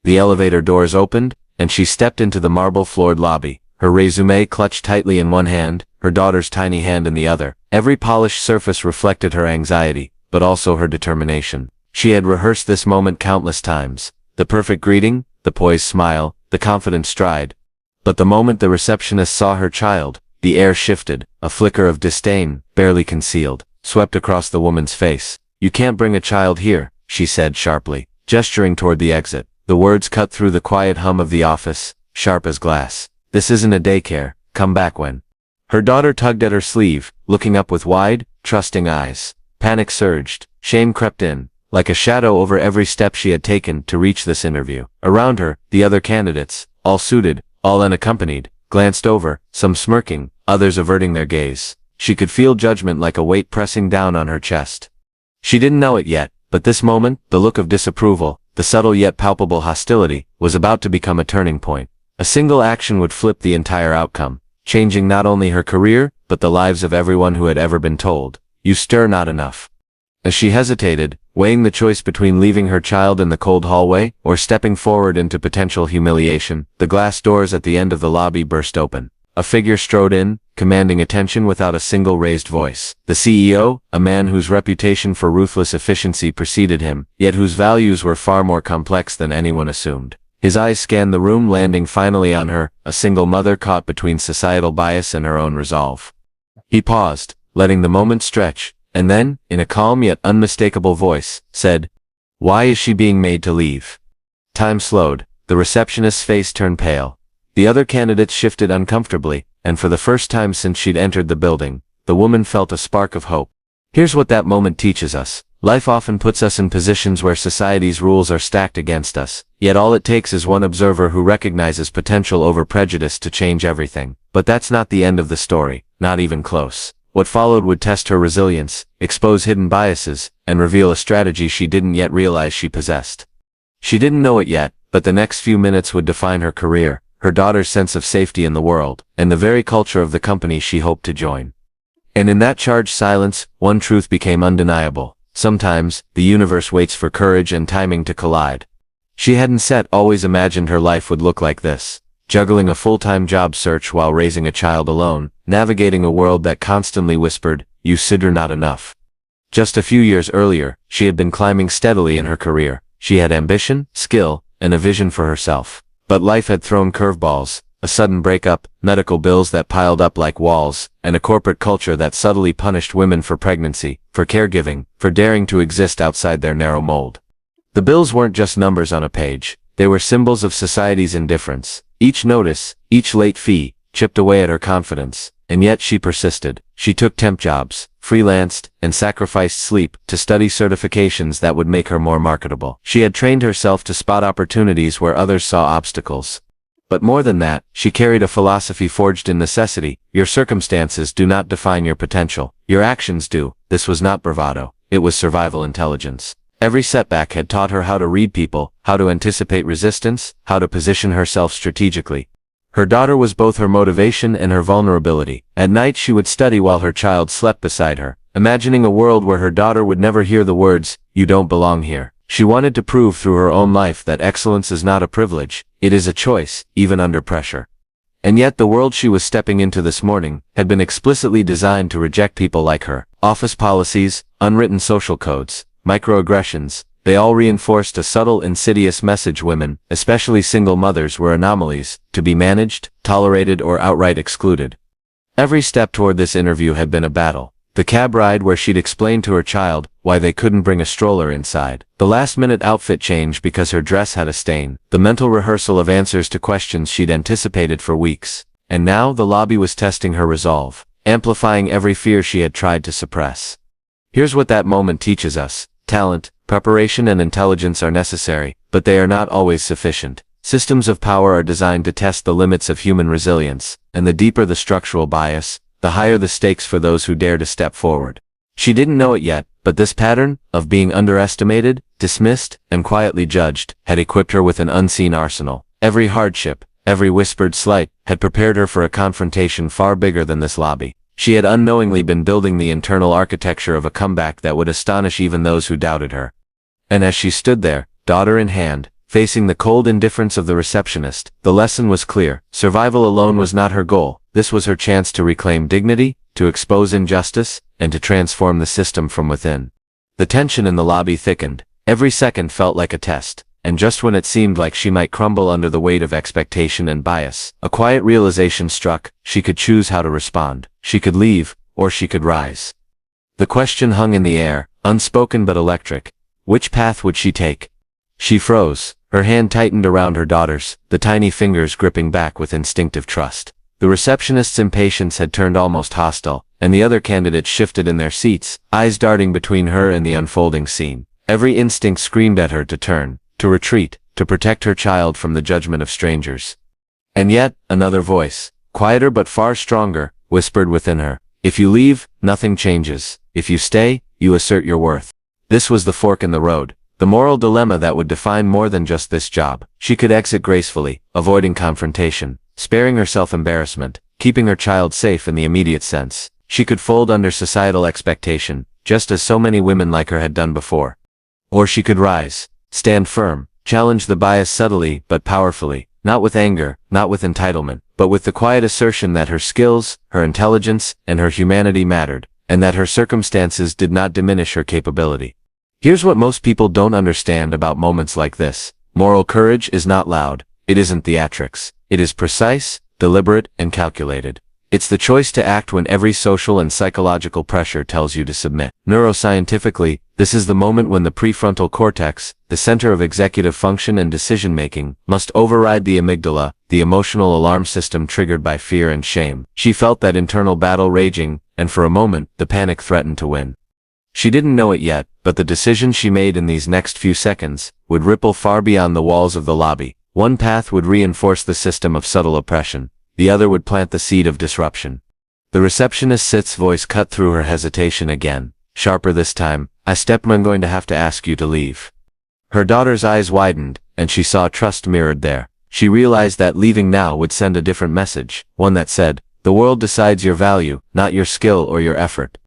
The elevator doors opened, and she stepped into the marble-floored lobby, her resume clutched tightly in one hand, her daughter's tiny hand in the other. Every polished surface reflected her anxiety, but also her determination. She had rehearsed this moment countless times. The perfect greeting, the poised smile, the confident stride. But the moment the receptionist saw her child, the air shifted. A flicker of disdain, barely concealed, swept across the woman's face. "You can't bring a child here," she said sharply, gesturing toward the exit. The words cut through the quiet hum of the office, sharp as glass. "This isn't a daycare, come back when." Her daughter tugged at her sleeve, looking up with wide, trusting eyes. Panic surged, shame crept in, like a shadow over every step she had taken to reach this interview. Around her, the other candidates, all suited, all unaccompanied, glanced over, some smirking, others averting their gaze. She could feel judgment like a weight pressing down on her chest. She didn't know it yet, but this moment, the look of disapproval, the subtle yet palpable hostility, was about to become a turning point. A single action would flip the entire outcome, changing not only her career, but the lives of everyone who had ever been told, "You stir not enough." As she hesitated, weighing the choice between leaving her child in the cold hallway, or stepping forward into potential humiliation, the glass doors at the end of the lobby burst open. A figure strode in, commanding attention without a single raised voice. The CEO, a man whose reputation for ruthless efficiency preceded him, yet whose values were far more complex than anyone assumed. His eyes scanned the room, landing finally on her, a single mother caught between societal bias and her own resolve. He paused, letting the moment stretch, and then, in a calm yet unmistakable voice, said, "Why is she being made to leave?" Time slowed. The receptionist's face turned pale. The other candidates shifted uncomfortably, and for the first time since she'd entered the building, the woman felt a spark of hope. Here's what that moment teaches us. Life often puts us in positions where society's rules are stacked against us, yet all it takes is one observer who recognizes potential over prejudice to change everything. But that's not the end of the story, not even close. What followed would test her resilience, expose hidden biases, and reveal a strategy she didn't yet realize she possessed. She didn't know it yet, but the next few minutes would define her career, her daughter's sense of safety in the world, and the very culture of the company she hoped to join. And in that charged silence, one truth became undeniable. Sometimes, the universe waits for courage and timing to collide. She hadn't always imagined her life would look like this. Juggling a full-time job search while raising a child alone, navigating a world that constantly whispered, "You sidder not enough." Just a few years earlier, she had been climbing steadily in her career. She had ambition, skill, and a vision for herself. But life had thrown curveballs, a sudden breakup, medical bills that piled up like walls, and a corporate culture that subtly punished women for pregnancy, for caregiving, for daring to exist outside their narrow mold. The bills weren't just numbers on a page, they were symbols of society's indifference. Each notice, each late fee, chipped away at her confidence, and yet she persisted. She took temp jobs, freelanced, and sacrificed sleep to study certifications that would make her more marketable. She had trained herself to spot opportunities where others saw obstacles. But more than that, she carried a philosophy forged in necessity. Your circumstances do not define your potential. Your actions do. This was not bravado. It was survival intelligence. Every setback had taught her how to read people, how to anticipate resistance, how to position herself strategically. Her daughter was both her motivation and her vulnerability. At night she would study while her child slept beside her, imagining a world where her daughter would never hear the words, "You don't belong here." She wanted to prove through her own life that excellence is not a privilege, it is a choice, even under pressure. And yet the world she was stepping into this morning had been explicitly designed to reject people like her. Office policies, unwritten social codes, microaggressions, they all reinforced a subtle, insidious message: women, especially single mothers, were anomalies, to be managed, tolerated, or outright excluded. Every step toward this interview had been a battle. The cab ride where she'd explained to her child why they couldn't bring a stroller inside. The last-minute outfit change because her dress had a stain. The mental rehearsal of answers to questions she'd anticipated for weeks. And now the lobby was testing her resolve, amplifying every fear she had tried to suppress. Here's what that moment teaches us. Talent, preparation, and intelligence are necessary, but they are not always sufficient. Systems of power are designed to test the limits of human resilience, and the deeper the structural bias, the higher the stakes for those who dare to step forward. She didn't know it yet, but this pattern, of being underestimated, dismissed, and quietly judged, had equipped her with an unseen arsenal. Every hardship, every whispered slight, had prepared her for a confrontation far bigger than this lobby. She had unknowingly been building the internal architecture of a comeback that would astonish even those who doubted her. And as she stood there, daughter in hand, facing the cold indifference of the receptionist. The lesson was clear. Survival alone was not her goal. This was her chance to reclaim dignity, to expose injustice, and to transform the system from within. The tension in the lobby thickened. Every second felt like a test, and just when it seemed like she might crumble under the weight of expectation and bias, a quiet realization struck. She could choose how to respond. She could leave, or she could rise. The question hung in the air, unspoken but electric. Which path would she take? She froze. Her hand tightened around her daughter's, the tiny fingers gripping back with instinctive trust. The receptionist's impatience had turned almost hostile, and the other candidates shifted in their seats, eyes darting between her and the unfolding scene. Every instinct screamed at her to turn, to retreat, to protect her child from the judgment of strangers. And yet, another voice, quieter but far stronger, whispered within her. If you leave, nothing changes. If you stay, you assert your worth. This was the fork in the road, the moral dilemma that would define more than just this job. She could exit gracefully, avoiding confrontation, sparing herself embarrassment, keeping her child safe in the immediate sense. She could fold under societal expectation, just as so many women like her had done before. Or she could rise, stand firm, challenge the bias subtly but powerfully, not with anger, not with entitlement, but with the quiet assertion that her skills, her intelligence, and her humanity mattered, and that her circumstances did not diminish her capability. Here's what most people don't understand about moments like this. Moral courage is not loud. It isn't theatrics. It is precise, deliberate, and calculated. It's the choice to act when every social and psychological pressure tells you to submit. Neuroscientifically, this is the moment when the prefrontal cortex, the center of executive function and decision-making, must override the amygdala, the emotional alarm system triggered by fear and shame. She felt that internal battle raging, and for a moment, the panic threatened to win. She didn't know it yet, but the decision she made in these next few seconds would ripple far beyond the walls of the lobby. One path would reinforce the system of subtle oppression. The other would plant the seed of disruption. The receptionist's voice cut through her hesitation again, sharper this time. I'm going to have to ask you to leave. Her daughter's eyes widened, and she saw trust mirrored there. She realized that leaving now would send a different message, one that said, the world decides your value, not your skill or your effort.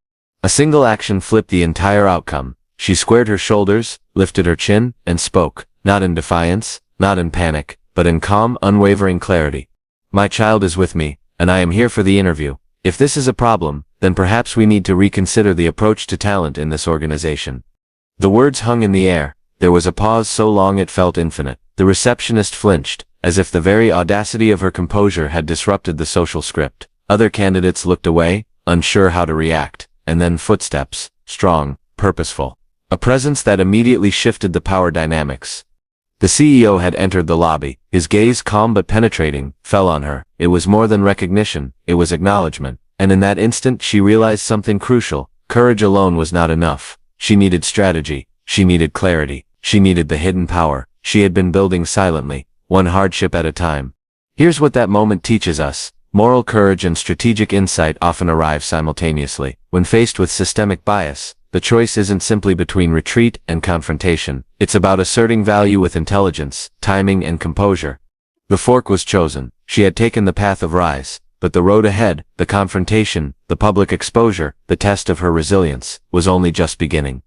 A single action flipped the entire outcome. She squared her shoulders, lifted her chin, and spoke, not in defiance, not in panic, but in calm, unwavering clarity. My child is with me, and I am here for the interview. If this is a problem, then perhaps we need to reconsider the approach to talent in this organization. The words hung in the air. There was a pause so long it felt infinite. The receptionist flinched, as if the very audacity of her composure had disrupted the social script. Other candidates looked away, unsure how to react, and then footsteps, strong, purposeful. A presence that immediately shifted the power dynamics. The CEO had entered the lobby. His gaze, calm but penetrating, fell on her. It was more than recognition, it was acknowledgement. And in that instant she realized something crucial. Courage alone was not enough. She needed strategy. She needed clarity. She needed the hidden power she had been building silently, one hardship at a time. Here's what that moment teaches us. Moral courage and strategic insight often arrive simultaneously. When faced with systemic bias, the choice isn't simply between retreat and confrontation. It's about asserting value with intelligence, timing, and composure. The fork was chosen. She had taken the path of rise, but the road ahead, the confrontation, the public exposure, the test of her resilience, was only just beginning.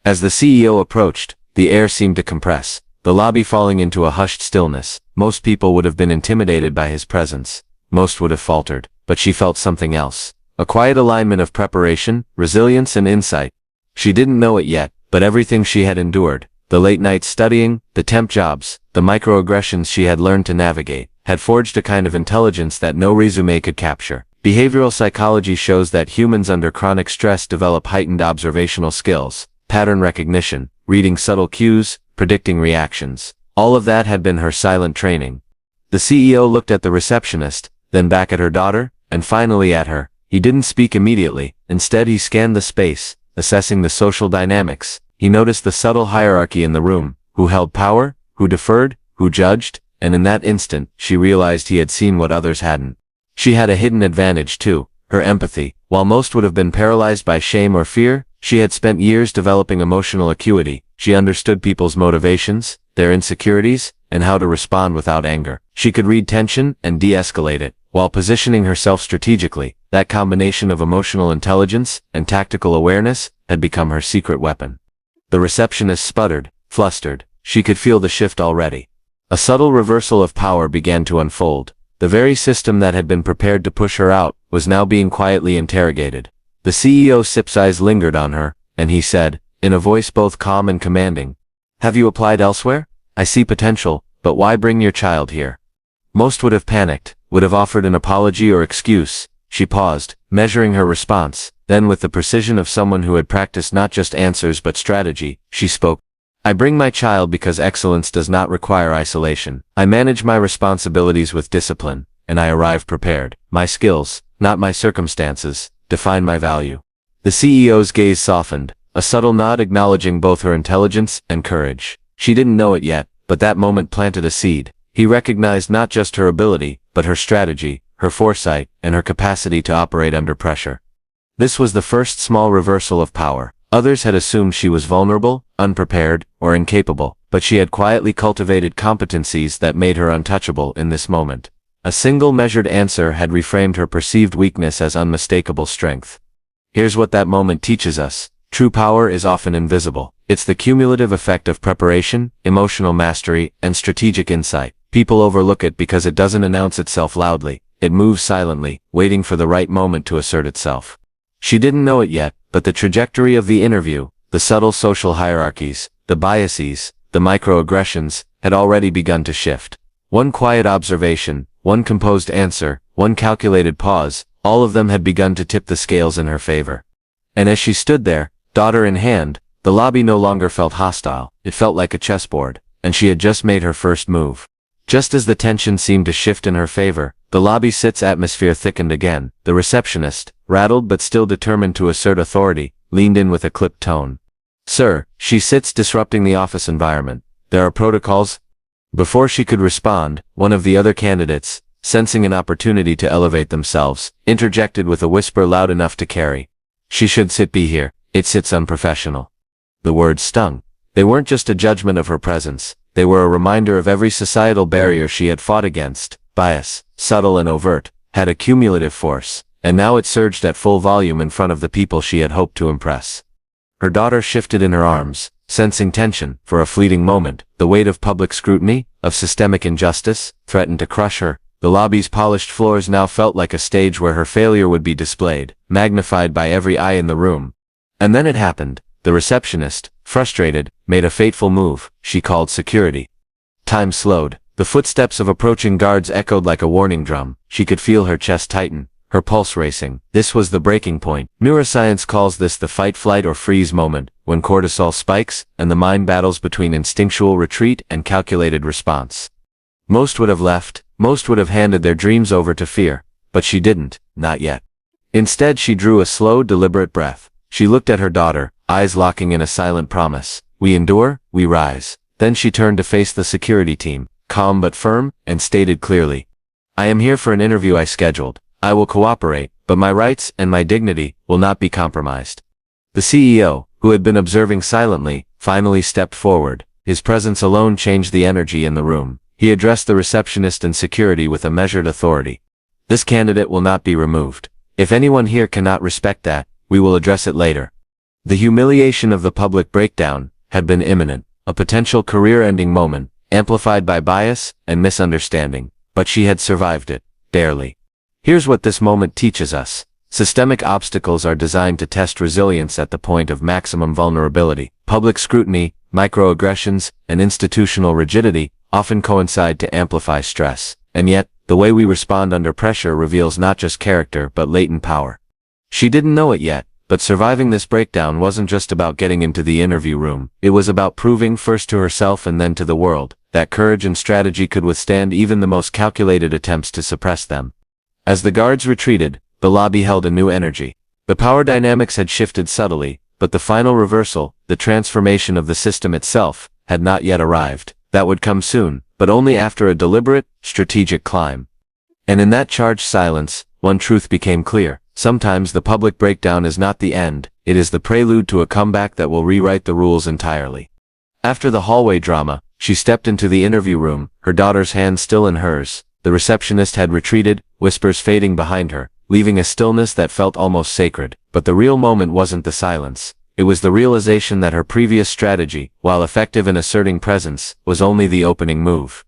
As the CEO approached, the air seemed to compress, the lobby falling into a hushed stillness. Most people would have been intimidated by his presence. Most would have faltered, but she felt something else. A quiet alignment of preparation, resilience, and insight. She didn't know it yet, but everything she had endured, the late nights studying, the temp jobs, the microaggressions she had learned to navigate, had forged a kind of intelligence that no resume could capture. Behavioral psychology shows that humans under chronic stress develop heightened observational skills, pattern recognition, reading subtle cues, predicting reactions. All of that had been her silent training. The CEO looked at the receptionist, then back at her daughter, and finally at her. He didn't speak immediately. Instead, he scanned the space, assessing the social dynamics. He noticed the subtle hierarchy in the room, who held power, who deferred, who judged, and in that instant, she realized he had seen what others hadn't. She had a hidden advantage too, her empathy. While most would have been paralyzed by shame or fear, she had spent years developing emotional acuity. She understood people's motivations, their insecurities, and how to respond without anger. She could read tension and de-escalate it, while positioning herself strategically. That combination of emotional intelligence and tactical awareness had become her secret weapon. The receptionist sputtered, flustered. she could feel the shift already. A subtle reversal of power began to unfold. The very system that had been prepared to push her out was now being quietly interrogated. The CEO's eyes lingered on her, and he said, in a voice both calm and commanding, "Have you applied elsewhere? I see potential, but why bring your child here?" Most would have panicked, would have offered an apology or excuse. She paused, measuring her response. Then with the precision of someone who had practiced not just answers but strategy, she spoke. "I bring my child because excellence does not require isolation. I manage my responsibilities with discipline, and I arrive prepared. My skills, not my circumstances, define my value." The CEO's gaze softened, a subtle nod acknowledging both her intelligence and courage. She didn't know it yet, but that moment planted a seed. He recognized not just her ability, but her strategy, her foresight, and her capacity to operate under pressure. This was the first small reversal of power. Others had assumed she was vulnerable, unprepared, or incapable, but she had quietly cultivated competencies that made her untouchable in this moment. A single measured answer had reframed her perceived weakness as unmistakable strength. Here's what that moment teaches us. True power is often invisible. It's the cumulative effect of preparation, emotional mastery, and strategic insight. People overlook it because it doesn't announce itself loudly. It moves silently, waiting for the right moment to assert itself. She didn't know it yet, but the trajectory of the interview, the subtle social hierarchies, the biases, the microaggressions, had already begun to shift. One quiet observation, one composed answer, one calculated pause, all of them had begun to tip the scales in her favor. And as she stood there, daughter in hand, the lobby no longer felt hostile. It felt like a chessboard, and she had just made her first move. Just as the tension seemed to shift in her favor, the lobby's atmosphere thickened again. The receptionist, rattled but still determined to assert authority, leaned in with a clipped tone. "Sir," she sits disrupting the office environment. "There are protocols." Before she could respond, one of the other candidates, sensing an opportunity to elevate themselves, interjected with a whisper loud enough to carry. "She should be here. It sits unprofessional." The words stung. They weren't just a judgment of her presence. They were a reminder of every societal barrier she had fought against. Bias, subtle and overt, had a cumulative force, and now it surged at full volume in front of the people she had hoped to impress. Her daughter shifted in her arms, sensing tension. For a fleeting moment, the weight of public scrutiny, of systemic injustice, threatened to crush her. The lobby's polished floors now felt like a stage where her failure would be displayed, magnified by every eye in the room. And then it happened. The receptionist, frustrated, made a fateful move. She called security. Time slowed. The footsteps of approaching guards echoed like a warning drum. She could feel her chest tighten, her pulse racing. This was the breaking point. Neuroscience calls this the fight, flight, or freeze moment, when cortisol spikes and the mind battles between instinctual retreat and calculated response. Most would have left, most would have handed their dreams over to fear, but she didn't, not yet. Instead, she drew a slow, deliberate breath. She looked at her daughter, eyes locking in a silent promise. "We endure, we rise." Then she turned to face the security team, calm but firm, and stated clearly, "I am here for an interview I scheduled. I will cooperate, but my rights and my dignity will not be compromised." The CEO, who had been observing silently, finally stepped forward. His presence alone changed the energy in the room. He addressed the receptionist and security with a measured authority. "This candidate will not be removed. If anyone here cannot respect that, we will address it later." The humiliation of the public breakdown had been imminent, a potential career-ending moment, amplified by bias and misunderstanding, but she had survived it, barely. Here's what this moment teaches us. Systemic obstacles are designed to test resilience at the point of maximum vulnerability. Public scrutiny, microaggressions, and institutional rigidity often coincide to amplify stress, and yet, the way we respond under pressure reveals not just character but latent power. She didn't know it yet, but surviving this breakdown wasn't just about getting into the interview room. It was about proving first to herself and then to the world that courage and strategy could withstand even the most calculated attempts to suppress them. As the guards retreated, the lobby held a new energy. The power dynamics had shifted subtly, but the final reversal, the transformation of the system itself, had not yet arrived. That would come soon, but only after a deliberate, strategic climb. And in that charged silence, one truth became clear. Sometimes the public breakdown is not the end, it is the prelude to a comeback that will rewrite the rules entirely. After the hallway drama, she stepped into the interview room, her daughter's hand still in hers. The receptionist had retreated, whispers fading behind her, leaving a stillness that felt almost sacred. But the real moment wasn't the silence. It was the realization that her previous strategy, while effective in asserting presence, was only the opening move.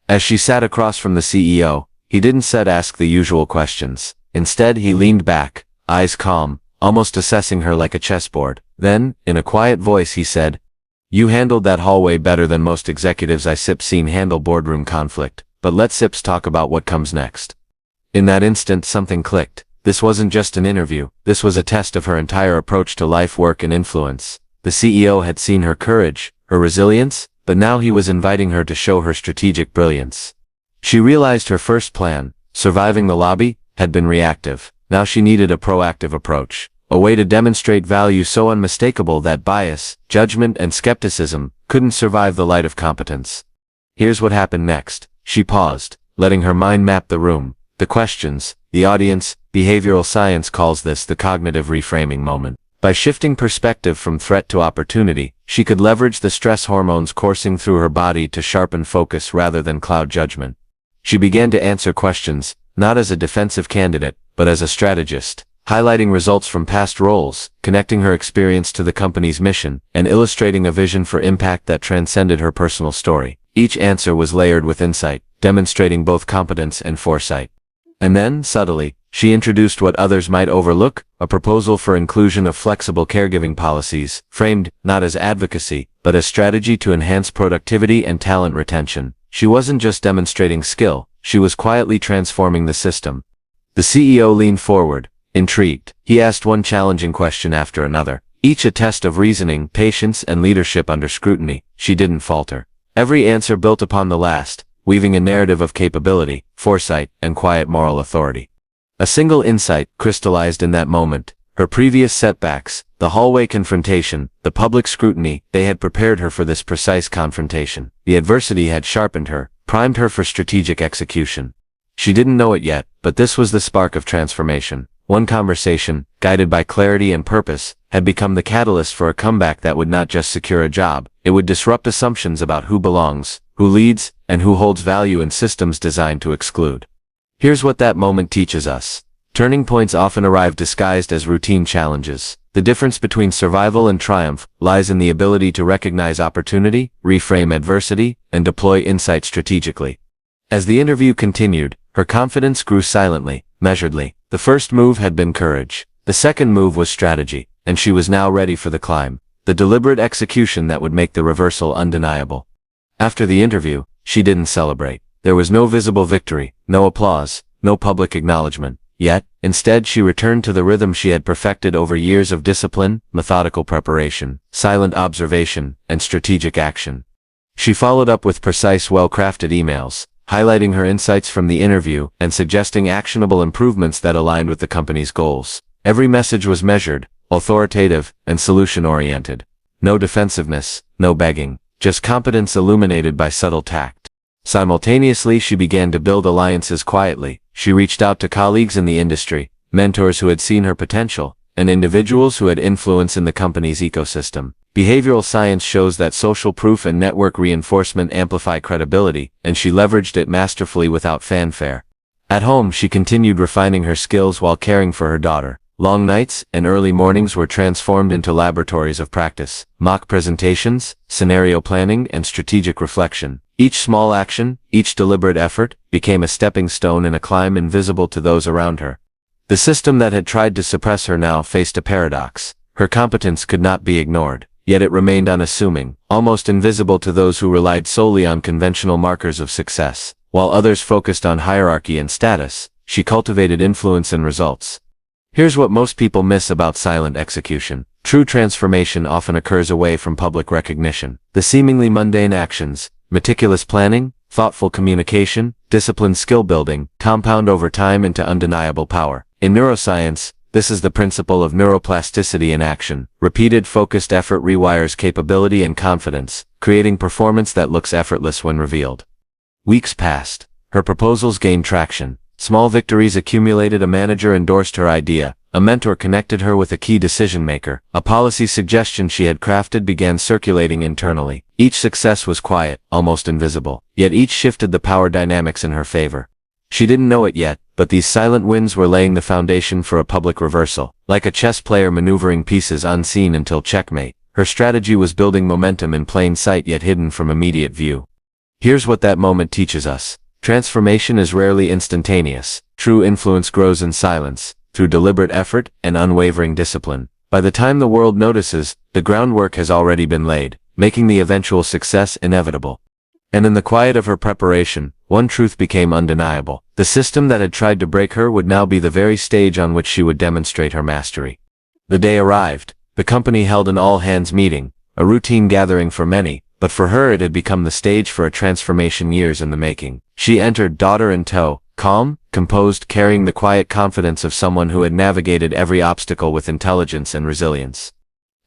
As she sat across from the CEO, he didn't ask the usual questions. Instead, he leaned back, eyes calm, almost assessing her like a chessboard. Then, in a quiet voice he said, "You handled that hallway better than most executives I've seen handle boardroom conflict, but let's talk about what comes next." In that instant something clicked. This wasn't just an interview, this was a test of her entire approach to life, work, and influence. The CEO had seen her courage, her resilience, but now he was inviting her to show her strategic brilliance. She realized her first plan, surviving the lobby, had been reactive. Now she needed a proactive approach, a way to demonstrate value so unmistakable that bias, judgment, and skepticism couldn't survive the light of competence. Here's what happened next. She paused, letting her mind map the room, the questions, the audience. Behavioral science calls this the cognitive reframing moment. By shifting perspective from threat to opportunity, she could leverage the stress hormones coursing through her body to sharpen focus rather than cloud judgment. She began to answer questions, not as a defensive candidate, but as a strategist, highlighting results from past roles, connecting her experience to the company's mission, and illustrating a vision for impact that transcended her personal story. Each answer was layered with insight, demonstrating both competence and foresight. And then, subtly, she introduced what others might overlook, a proposal for inclusion of flexible caregiving policies, framed not as advocacy, but as strategy to enhance productivity and talent retention. She wasn't just demonstrating skill, she was quietly transforming the system. The CEO leaned forward, intrigued. He asked one challenging question after another, each a test of reasoning, patience, and leadership under scrutiny. She didn't falter. Every answer built upon the last, weaving a narrative of capability, foresight, and quiet moral authority. A single insight crystallized in that moment. Her previous setbacks, the hallway confrontation, the public scrutiny, they had prepared her for this precise confrontation. The adversity had sharpened her, primed her for strategic execution. She didn't know it yet, but this was the spark of transformation. One conversation, guided by clarity and purpose, had become the catalyst for a comeback that would not just secure a job, it would disrupt assumptions about who belongs, who leads, and who holds value in systems designed to exclude. Here's what that moment teaches us. Turning points often arrive disguised as routine challenges. The difference between survival and triumph lies in the ability to recognize opportunity, reframe adversity, and deploy insight strategically. As the interview continued, her confidence grew silently, measuredly. The first move had been courage. The second move was strategy, and she was now ready for the climb, the deliberate execution that would make the reversal undeniable. After the interview, she didn't celebrate. There was no visible victory, no applause, no public acknowledgement. Yet, instead she returned to the rhythm she had perfected over years of discipline, methodical preparation, silent observation, and strategic action. She followed up with precise, well-crafted emails, highlighting her insights from the interview and suggesting actionable improvements that aligned with the company's goals. Every message was measured, authoritative, and solution-oriented. No defensiveness, no begging, just competence illuminated by subtle tact. Simultaneously, she began to build alliances quietly. She reached out to colleagues in the industry, mentors who had seen her potential, and individuals who had influence in the company's ecosystem. Behavioral science shows that social proof and network reinforcement amplify credibility, and she leveraged it masterfully without fanfare. At home, she continued refining her skills while caring for her daughter. Long nights and early mornings were transformed into laboratories of practice, mock presentations, scenario planning, and strategic reflection. Each small action, each deliberate effort, became a stepping stone in a climb invisible to those around her. The system that had tried to suppress her now faced a paradox. Her competence could not be ignored, yet it remained unassuming, almost invisible to those who relied solely on conventional markers of success. While others focused on hierarchy and status, she cultivated influence and results. Here's what most people miss about silent execution. True transformation often occurs away from public recognition. The seemingly mundane actions, meticulous planning, thoughtful communication, disciplined skill building, compound over time into undeniable power. In neuroscience, this is the principle of neuroplasticity in action. Repeated focused effort rewires capability and confidence, creating performance that looks effortless when revealed. Weeks passed. Her proposals gained traction. Small victories accumulated. A manager endorsed her idea. A mentor connected her with a key decision maker. A policy suggestion she had crafted began circulating internally. Each success was quiet, almost invisible, yet each shifted the power dynamics in her favor. She She didn't know it yet, but these silent wins were laying the foundation for a public reversal. Like a chess player maneuvering pieces unseen until checkmate, her strategy was building momentum in plain sight yet hidden from immediate view. Here's what that moment teaches us. Transformation is rarely instantaneous. True influence grows in silence, through deliberate effort and unwavering discipline. By the time the world notices, the groundwork has already been laid, making the eventual success inevitable. And in the quiet of her preparation, one truth became undeniable. The system that had tried to break her would now be the very stage on which she would demonstrate her mastery. The day arrived. The company held an all-hands meeting, a routine gathering for many, but for her it had become the stage for a transformation years in the making. She entered, daughter in tow, calm, composed, carrying the quiet confidence of someone who had navigated every obstacle with intelligence and resilience.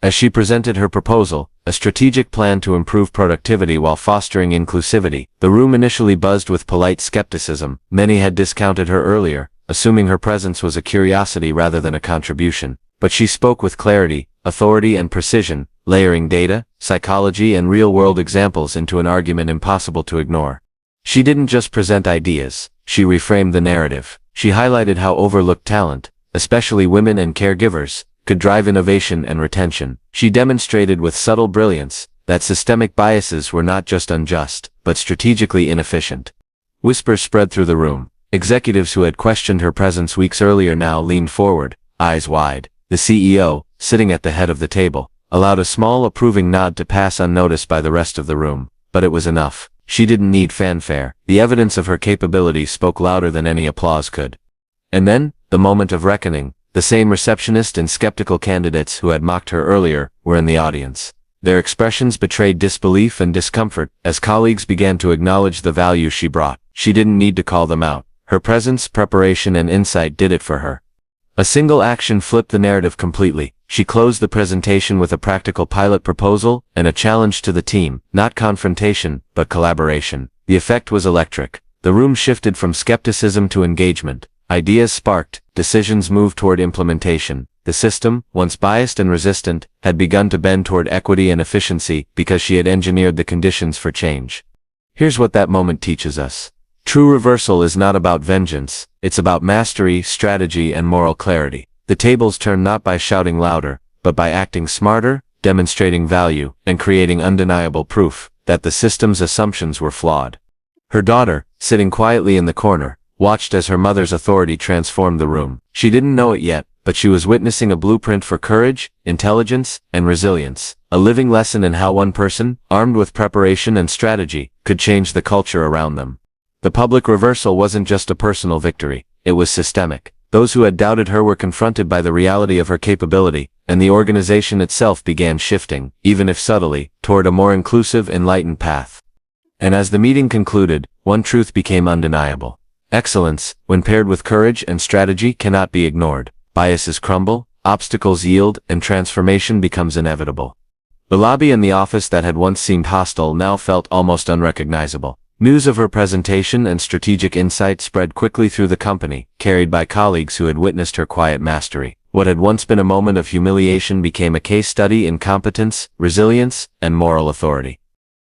As she presented her proposal, a strategic plan to improve productivity while fostering inclusivity, the room initially buzzed with polite skepticism. Many had discounted her earlier, assuming her presence was a curiosity rather than a contribution. But she spoke with clarity, authority, and precision, layering data, psychology, and real-world examples into an argument impossible to ignore. She didn't just present ideas, she reframed the narrative. She highlighted how overlooked talent, especially women and caregivers, could drive innovation and retention. She demonstrated with subtle brilliance that systemic biases were not just unjust, but strategically inefficient. Whispers spread through the room. Executives who had questioned her presence weeks earlier now leaned forward, eyes wide. The CEO, sitting at the head of the table, allowed a small approving nod to pass unnoticed by the rest of the room, but it was enough. She didn't need fanfare. The evidence of her capabilities spoke louder than any applause could. And then, the moment of reckoning. The same receptionist and skeptical candidates who had mocked her earlier were in the audience. Their expressions betrayed disbelief and discomfort as colleagues began to acknowledge the value she brought. She didn't need to call them out. Her presence, preparation, and insight did it for her. A single action flipped the narrative completely. She closed the presentation with a practical pilot proposal and a challenge to the team, not confrontation, but collaboration. The effect was electric. The room shifted from skepticism to engagement. Ideas sparked, decisions moved toward implementation. The system, once biased and resistant, had begun to bend toward equity and efficiency because she had engineered the conditions for change. Here's what that moment teaches us. True reversal is not about vengeance, it's about mastery, strategy, and moral clarity. The tables turn not by shouting louder, but by acting smarter, demonstrating value, and creating undeniable proof that the system's assumptions were flawed. Her daughter, sitting quietly in the corner, watched as her mother's authority transformed the room. She didn't know it yet, but she was witnessing a blueprint for courage, intelligence, and resilience. A living lesson in how one person, armed with preparation and strategy, could change the culture around them. The public reversal wasn't just a personal victory, it was systemic. Those who had doubted her were confronted by the reality of her capability, and the organization itself began shifting, even if subtly, toward a more inclusive, enlightened path. And as the meeting concluded, one truth became undeniable. Excellence, when paired with courage and strategy, cannot be ignored. Biases crumble, obstacles yield, and transformation becomes inevitable. The lobby and the office that had once seemed hostile now felt almost unrecognizable. News of her presentation and strategic insight spread quickly through the company, carried by colleagues who had witnessed her quiet mastery. What had once been a moment of humiliation became a case study in competence, resilience, and moral authority.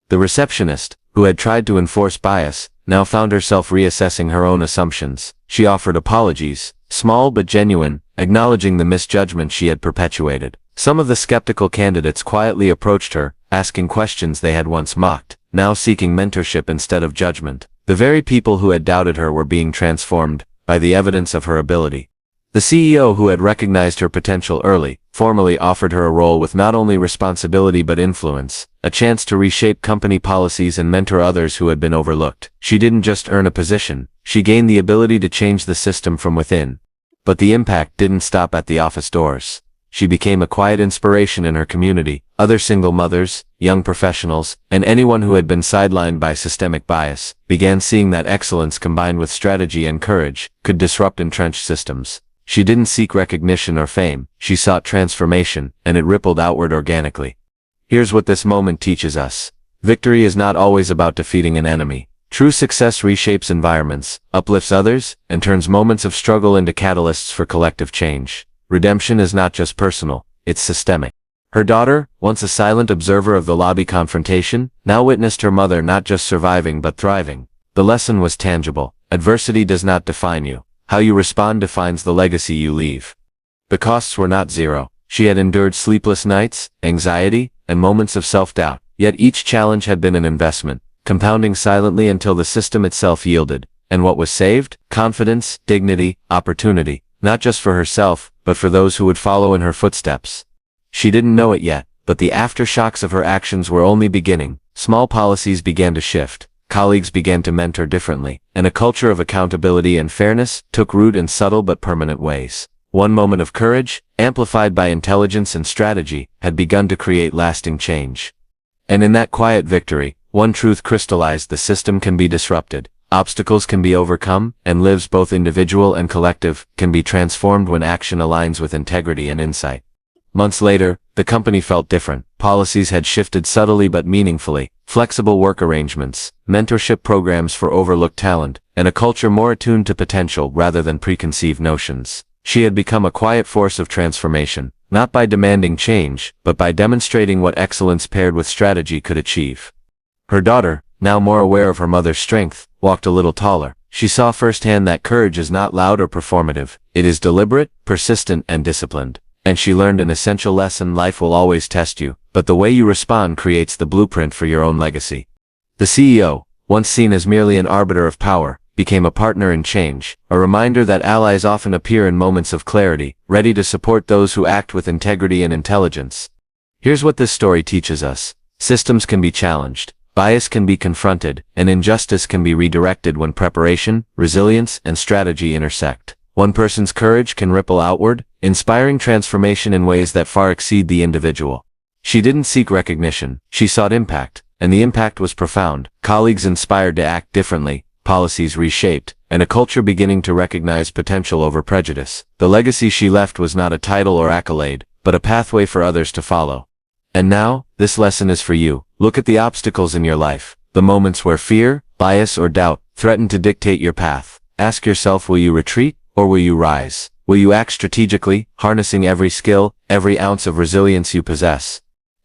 The receptionist, who had tried to enforce bias, now found herself reassessing her own assumptions. She offered apologies, small but genuine, acknowledging the misjudgment she had perpetuated. Some of the skeptical candidates quietly approached her, asking questions they had once mocked, now seeking mentorship instead of judgment. The very people who had doubted her were being transformed by the evidence of her ability. The CEO, who had recognized her potential early, formally offered her a role with not only responsibility but influence, a chance to reshape company policies and mentor others who had been overlooked. She didn't just earn a position, she gained the ability to change the system from within. But the impact didn't stop at the office doors. She became a quiet inspiration in her community. Other single mothers, young professionals, and anyone who had been sidelined by systemic bias began seeing that excellence combined with strategy and courage could disrupt entrenched systems. She didn't seek recognition or fame, she sought transformation, and it rippled outward organically. Here's what this moment teaches us. Victory is not always about defeating an enemy. True success reshapes environments, uplifts others, and turns moments of struggle into catalysts for collective change. Redemption is not just personal, it's systemic. Her daughter, once a silent observer of the lobby confrontation, now witnessed her mother not just surviving but thriving. The lesson was tangible. Adversity does not define you. How you respond defines the legacy you leave. The costs were not zero. She had endured sleepless nights, anxiety, and moments of self-doubt, yet each challenge had been an investment, compounding silently until the system itself yielded. And what was saved? Confidence, dignity, opportunity, not just for herself, but for those who would follow in her footsteps. She didn't know it yet, but the aftershocks of her actions were only beginning. Small policies began to shift, colleagues began to mentor differently, and a culture of accountability and fairness took root in subtle but permanent ways. One moment of courage, amplified by intelligence and strategy, had begun to create lasting change. And in that quiet victory, one truth crystallized: the system can be disrupted, obstacles can be overcome, and lives, both individual and collective, can be transformed when action aligns with integrity and insight. Months later, the company felt different. Policies had shifted subtly but meaningfully. Flexible work arrangements, mentorship programs for overlooked talent, and a culture more attuned to potential rather than preconceived notions. She had become a quiet force of transformation, not by demanding change, but by demonstrating what excellence paired with strategy could achieve. Her daughter, now more aware of her mother's strength, walked a little taller. She saw firsthand that courage is not loud or performative. It is deliberate, persistent, and disciplined. And she learned an essential lesson: life will always test you, but the way you respond creates the blueprint for your own legacy. The CEO, once seen as merely an arbiter of power, became a partner in change, a reminder that allies often appear in moments of clarity, ready to support those who act with integrity and intelligence. Here's what this story teaches us. Systems can be challenged, bias can be confronted, and injustice can be redirected when preparation, resilience, and strategy intersect. One person's courage can ripple outward, inspiring transformation in ways that far exceed the individual. She didn't seek recognition, she sought impact, and the impact was profound. Colleagues inspired to act differently, policies reshaped, and a culture beginning to recognize potential over prejudice. The legacy she left was not a title or accolade, but a pathway for others to follow. And now, this lesson is for you. Look at the obstacles in your life, the moments where fear, bias, or doubt threaten to dictate your path. Ask yourself, will you retreat, or will you rise? Will you act strategically, harnessing every skill, every ounce of resilience you possess?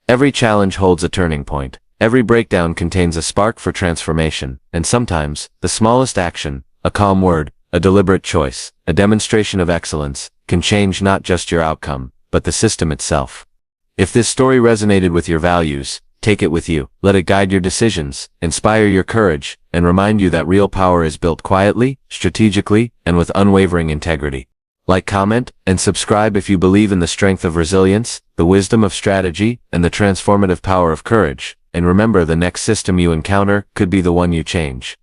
Every challenge holds a turning point. Every breakdown contains a spark for transformation, and sometimes, the smallest action, a calm word, a deliberate choice, a demonstration of excellence, can change not just your outcome, but the system itself. If this story resonated with your values, take it with you. Let it guide your decisions, inspire your courage, and remind you that real power is built quietly, strategically, and with unwavering integrity. Like, comment, and subscribe if you believe in the strength of resilience, the wisdom of strategy, and the transformative power of courage. And remember, the next system you encounter could be the one you change.